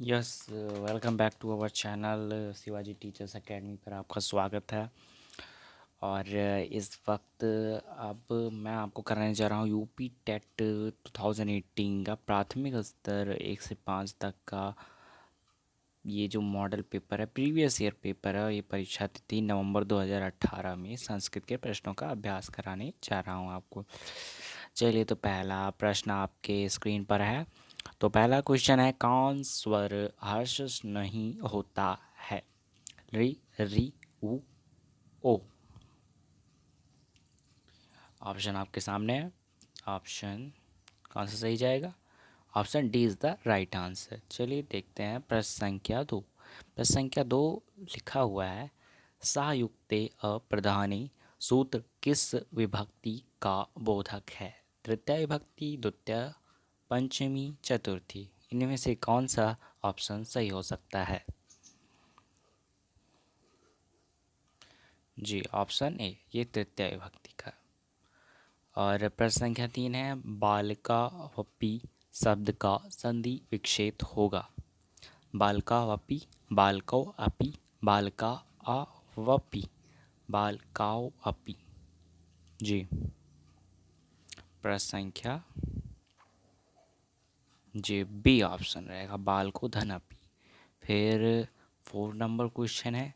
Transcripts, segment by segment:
Yes, welcome back to our channel Shivaji teachers academy पर आपका स्वागत है। और इस वक्त अब मैं आपको कराने जा रहा हूँ यूपी टेट 2018 का प्राथमिक स्तर 1 से 5 तक का ये जो मॉडल पेपर है, प्रीवियस ईयर पेपर है। ये परीक्षा थी 3 नवंबर 2018 में। संस्कृत के प्रश्नों का अभ्यास कराने जा रहा हूँ आपको। चलिए, तो पहला प्रश्न आपके स्क्रीन पर है। तो पहला क्वेश्चन है, कौन स्वर हर्ष नहीं होता है? री, री, उ, ओ। ऑप्शन आपके सामने है। ऑप्शन कौन सा सही जाएगा? Option D is the right answer. चलिए देखते हैं प्रश्न संख्या 2। प्रश्न संख्या 2 लिखा हुआ है, सायुक्ते अप्रधाने सूत्र किस विभक्ति का बोधक है? तृतीया विभक्ति, द्वितीय, पंचमी, चतुर्थी। इनमें से कौन सा ऑप्शन सही हो सकता है? जी, ऑप्शन ए, ये तृतीय विभक्ति का। और प्रश्न संख्या 3 है, बालिका वपी शब्द का संधि विक्षेप होगा। बालिका वपी, बालकौ अपि, बालिका अवपि, बालकाओ अपि। जी, प्रश्न संख्या जी बी ऑप्शन रहेगा, बाल को धन अपी। फिर 4 नंबर क्वेश्चन है,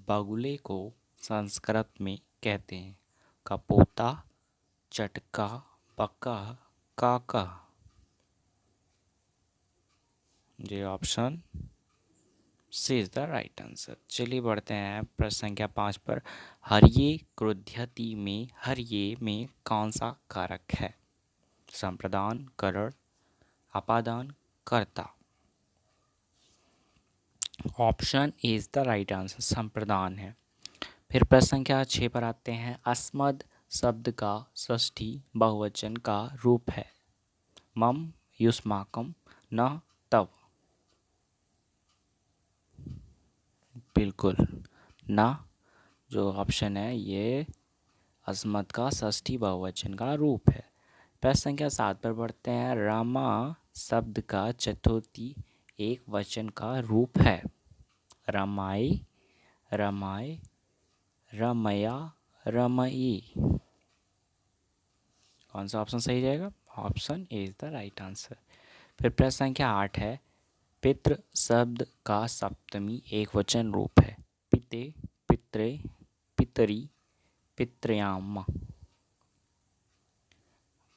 बगुले को संस्कृत में कहते हैं कपोता, चटका, पक्का, काका। जी, option C is the right answer. चलिए बढ़ते हैं प्रश्न संख्या 5 पर। हर्ये क्रुध्यति में हर्ये में कौन सा कारक है? संप्रदान, करण, अपादान, कर्ता। Option is the right answer, संप्रदान है। फिर प्रश्न संख्या 6 पर आते हैं, अस्मद शब्द का षष्ठी बहुवचन का रूप है मम, युष्माकम, न, तव। बिल्कुल, न जो ऑप्शन है ये अस्मद का षष्ठी बहुवचन का रूप है। प्रश्न संख्या 7 पर बढ़ते हैं, रामा शब्द का चतुर्थी एक वचन का रूप है रमाई, रमाए, रमया, रमई। कौन सा ऑप्शन सही जाएगा? Option A is the right answer. फिर प्रश्न संख्या 8 है, पितृ शब्द का सप्तमी एक वचन रूप है पिते, पित्रे, पितरी, पितृयाम।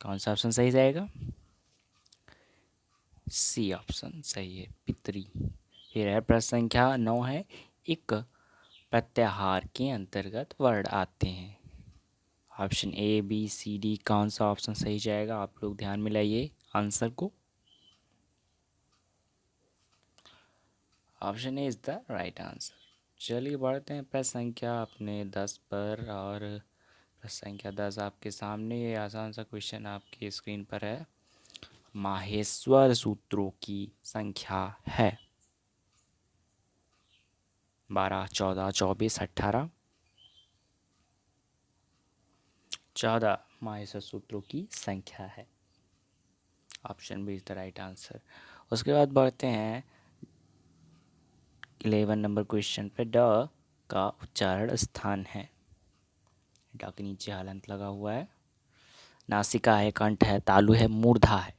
कौन सा ऑप्शन सही जाएगा? सी ऑप्शन सही है, पितरी। फिर है प्रश्न संख्या 9 है, एक प्रत्याहार के अंतर्गत वर्ण आते हैं। Option A, B, C, D. कौन सा ऑप्शन सही जाएगा? आप लोग ध्यान में लाइए आंसर को। Option A is the right answer. चलिए बढ़ते हैं प्रश्न संख्या अपने 10 पर। और प्रश्न संख्या 10 आपके सामने, ये आसान सा क्वेश्चन आपकी स्क्रीन पर है। माहेश्वर सूत्रों की संख्या है 12, 14, 24, 18। 14 माहेश्वर सूत्रों की संख्या है। Option B is the right answer. उसके बाद बढ़ते हैं 11 नंबर क्वेश्चन पे। ड का उच्चारण स्थान है, ड के नीचे हलंत लगा हुआ है, नासिका है, कंठ है, तालु है, मूर्धा है।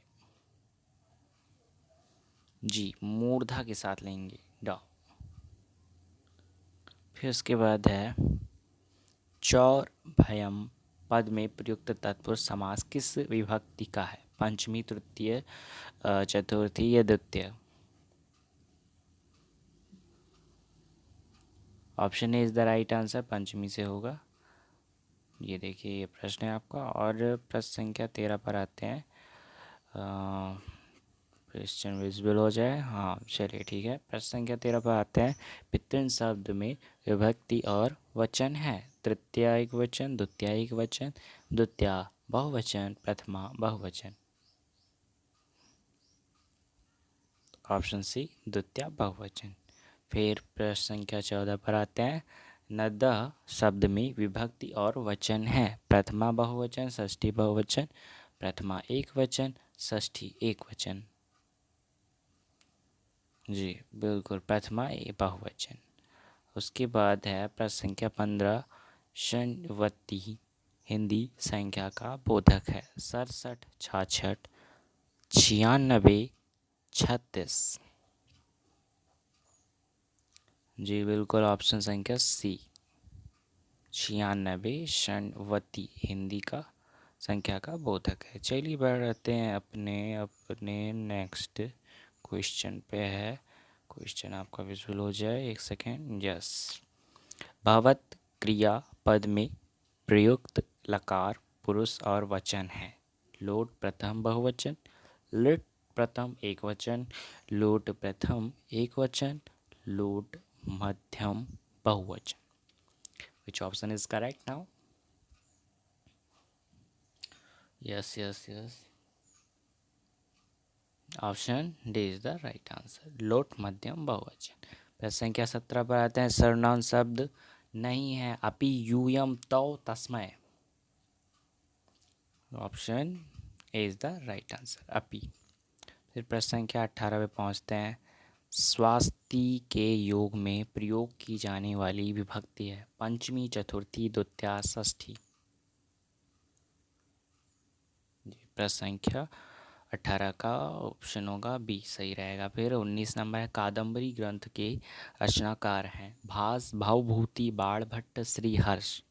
जी, मूर्धा के साथ लेंगे ड। फिर उसके बाद है, चौर भयम पद में प्रयुक्त तत्पुरुष समास किस विभक्ति का है? पंचमी, तृतीय, चतुर्थी या द्वितीय। Option A is the right answer, पंचमी से होगा। ये देखिए, ये प्रश्न है आपका। और प्रश्न संख्या 13 पर आते हैं। क्वेश्चन विजिबल हो जाए, हाँ चलिए ठीक है। प्रश्न संख्या 13 पर आते हैं, पितृन शब्द में विभक्ति और वचन है तृतीया वचन, द्वितीया वचन, द्वितीया बहुवचन, प्रथमा बहुवचन। ऑप्शन सी, द्वितीया बहुवचन। फिर प्रश्न संख्या 14 पर आते हैं, नदः शब्द में विभक्ति और वचन है प्रथमा बहुवचन, षष्ठी बहुवचन, प्रथमा एक वचन, षष्ठी एक वचन। जी बिल्कुल, प्रथमा ए बहुवचन। उसके बाद है प्रश्न संख्या 15, षण्वती हिंदी संख्या का बोधक है। 67, 66, 96, 36। जी बिल्कुल, ऑप्शन संख्या सी 96 षण्वती हिंदी का संख्या का बोधक है। चलिए बढ़ते हैं अपने अपने नेक्स्ट क्वेश्चन पे है। क्वेश्चन आपका विजुअल हो जाए, एक सेकेंड। यस, भवत क्रिया पद में प्रयुक्त लकार पुरुष और वचन है। लोट प्रथम बहुवचन, लिट प्रथम एक वचन, लोट प्रथम एक वचन, लोट मध्यम बहुवचन। Which option is correct now? Yes, yes, yes. Option D is the right answer, लोट मध्यम बहुवचन। प्रश्न संख्या 17 पर आते हैं। सर्वनाम शब्द नहीं है, अपि यूयम तौ तस्मय। Option A is the right answer, अपि। फिर प्रश्न संख्या 18 पे पहुंचते हैं। स्वास्ति के योग में प्रयोग की जाने वाली विभक्ति है पंचमी, चतुर्थी, द्वितीया, षष्ठी। प्रश्न संख्या 18 का ऑप्शन होगा बी सही रहेगा। फिर 19 नंबर है। कादंबरी ग्रंथ के रचनाकार हैं Bhasa, Bhavabhuti, Banabhatta, Shriharsha.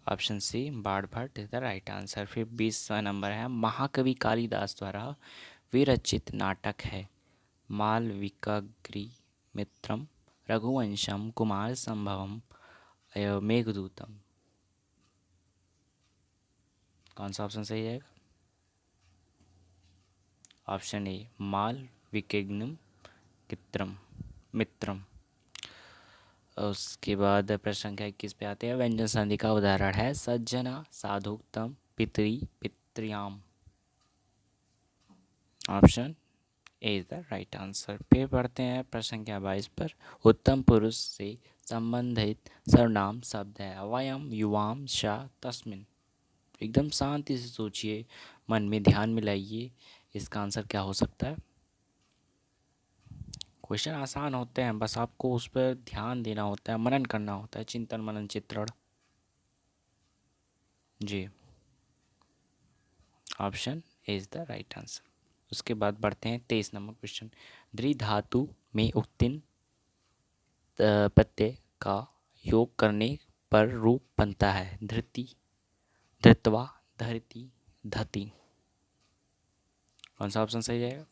Option C Banabhatta is the right answer. फिर 20वां नंबर है। महाकवि कालिदास द्वारा विरचित नाटक है मालविकाग्निमित्रम, रघुवंशम, कुमार संभवम, मेघदूतम। कौन सा ऑप्शन सही है? ऑप्शन ए मालविकाग्निमित्रम मित्रम। उसके बाद प्रश्न संख्या 21 पे आते हैं। व्यंजन संधि का उदाहरण है सज्जना, साधुत्तम, पितरी, पितृयाम। Option A is the right answer. फिर पढ़ते हैं प्रश्न संख्या 22 पर। उत्तम पुरुष से संबंधित सर्वनाम शब्द है वयम, युवाम, शा, तस्मिन। एकदम शांति से सोचिए, मन में ध्यान मिलाइए, इसका आंसर क्या हो सकता है। क्वेश्चन आसान होते हैं, बस आपको उस पर ध्यान देना होता है, मनन करना होता है, चिंतन मनन चित्रण। जी, option A is the right answer. उसके बाद बढ़ते हैं 23 नंबर क्वेश्चन। द्विधातु में उत्तीर्ण प्रत्यय का योग करने पर रूप बनता है धृति, धृत्वा, धरती, धति। कौन सा ऑप्शन सही जाएगा?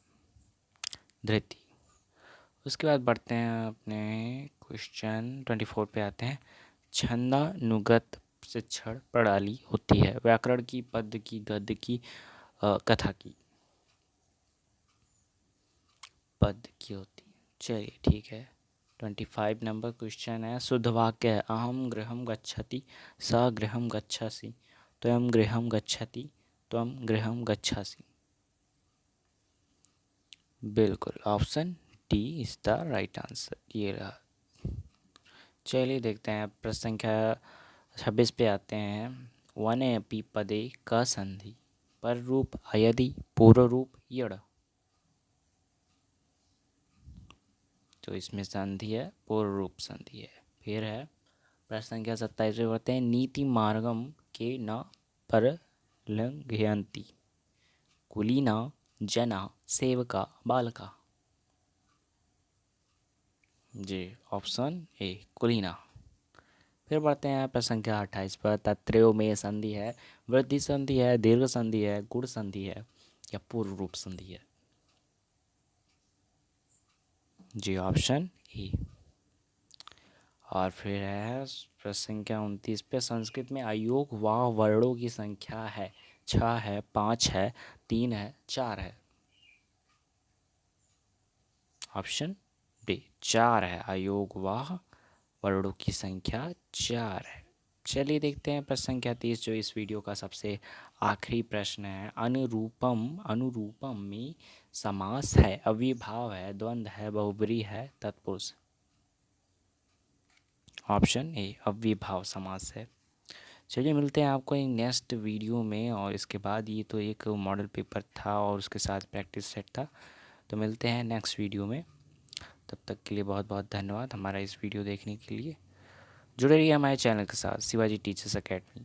धृति। उसके बाद बढ़ते हैं अपने क्वेश्चन 24 पे आते हैं। छंदानुगत शिक्षण प्रणाली होती है व्याकरण की, पद्य की, गद्य की, कथा की। पद्य की होती है। चलिए ठीक है। 25 नंबर क्वेश्चन है। शुद्ध वाक्य है अहम गृहम गच्छति, स गृहम गच्छसि, त्वं गृहम गच्छति, त्वं गृहम गच्छसि। बिल्कुल, option D is the right answer, ये रहा। चलिए देखते हैं प्रश्न संख्या 26 पे आते हैं। वने अपि पदे क संधि पर रूप अयदि पूर्व रूप यड़। तो इसमें संधि है, पूर्व रूप संधि है। फिर है प्रश्न संख्या 27 पे बढ़ते हैं। नीति मार्गम के न परलंघयन्ति कुलीना जना सेवका बालका। जी, ऑप्शन ए कुलीना। फिर बढ़ते हैं प्रश्न संख्या 28 पर। तत्रयो में संधि है वृद्धि संधि है, दीर्घ संधि है, गुण संधि है या पूर्व रूप संधि है। जी, ऑप्शन ई। और फिर है प्रश्न संख्या 29 पे। संस्कृत में अयोग व वर्णों की संख्या है 6 है, 5 है, 3 है, 4 है। ऑप्शन डी 4 है, अयोग व वर्णों की संख्या 4 है। चलिए देखते हैं प्रश्न संख्या 30 जो इस वीडियो का सबसे आखिरी प्रश्न है। अनुरूपम, अनुरूपम में समास है, अव्ययभाव है, द्वंद्व है, बहुब्री है, तत्पुरुष। ऑप्शन ए अव्ययभाव समास है। चलिए मिलते हैं आपको एक नेक्स्ट वीडियो में। और इसके बाद ये तो एक मॉडल पेपर था और उसके साथ प्रैक्टिस सेट था। तो मिलते हैं नेक्स्ट वीडियो में। तब तक के लिए बहुत बहुत धन्यवाद हमारा इस वीडियो देखने के लिए। जुड़े रहिए हमारे चैनल के साथ शिवाजी टीचर्स अकेडमी।